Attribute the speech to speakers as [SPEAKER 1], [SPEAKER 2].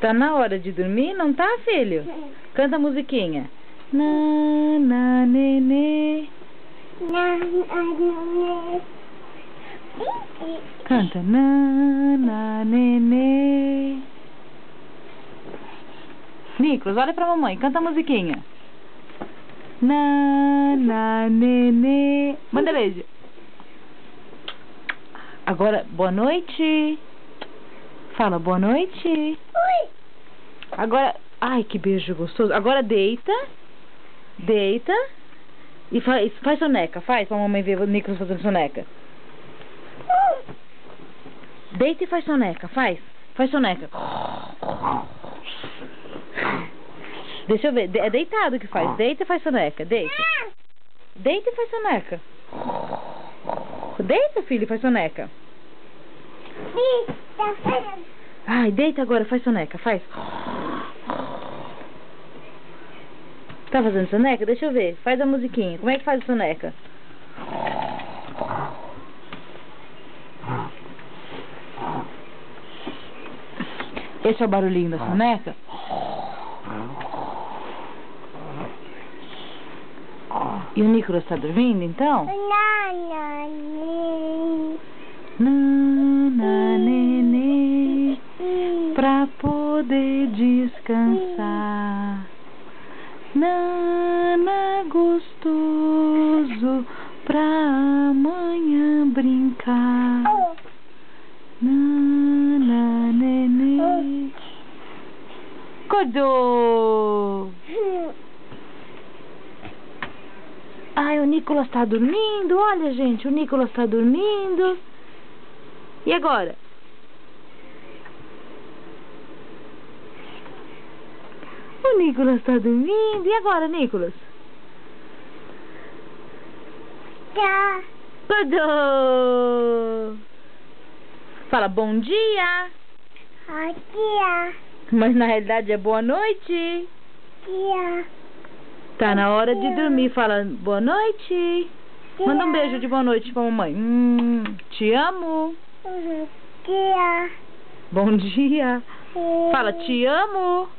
[SPEAKER 1] Tá na hora de dormir, não tá, filho? Canta a musiquinha. Na, nenê. Canta. Na, nenê. Nicolas, olha pra mamãe, canta a musiquinha. Na, nenê. Manda beijo. Agora, boa noite. Fala, boa noite.
[SPEAKER 2] Oi.
[SPEAKER 1] Agora, ai, que beijo gostoso. Agora deita. Deita. E faz soneca. Faz pra mamãe ver o Nicolas fazendo soneca. Deita e faz soneca. Faz soneca. Deixa eu ver. É deitado que faz. Deita e faz soneca. Deita. Deita e faz soneca. Deita, filho, e faz soneca. Ai, deita agora, faz soneca, faz. Tá fazendo soneca? Deixa eu ver. Faz a musiquinha. Como é que faz a soneca? Esse é o barulhinho da soneca? E o Nicolas tá dormindo, então? Na, nenê, pra poder descansar. Nana, gostoso, pra amanhã brincar. Nana, nenê. Acordou! Ai, o Nicolas tá dormindo. Olha, gente, o Nicolas tá dormindo. E agora? O Nicolas tá dormindo. E agora, Nicolas?
[SPEAKER 2] Tá.
[SPEAKER 1] Acordou! Fala bom dia.
[SPEAKER 2] Dia.
[SPEAKER 1] Mas na realidade é boa noite.
[SPEAKER 2] Dia.
[SPEAKER 1] Tá na hora de dormir. Fala boa noite. Manda um beijo de boa noite pra mamãe. Te amo.
[SPEAKER 2] Dia.
[SPEAKER 1] Bom dia. Fala te amo.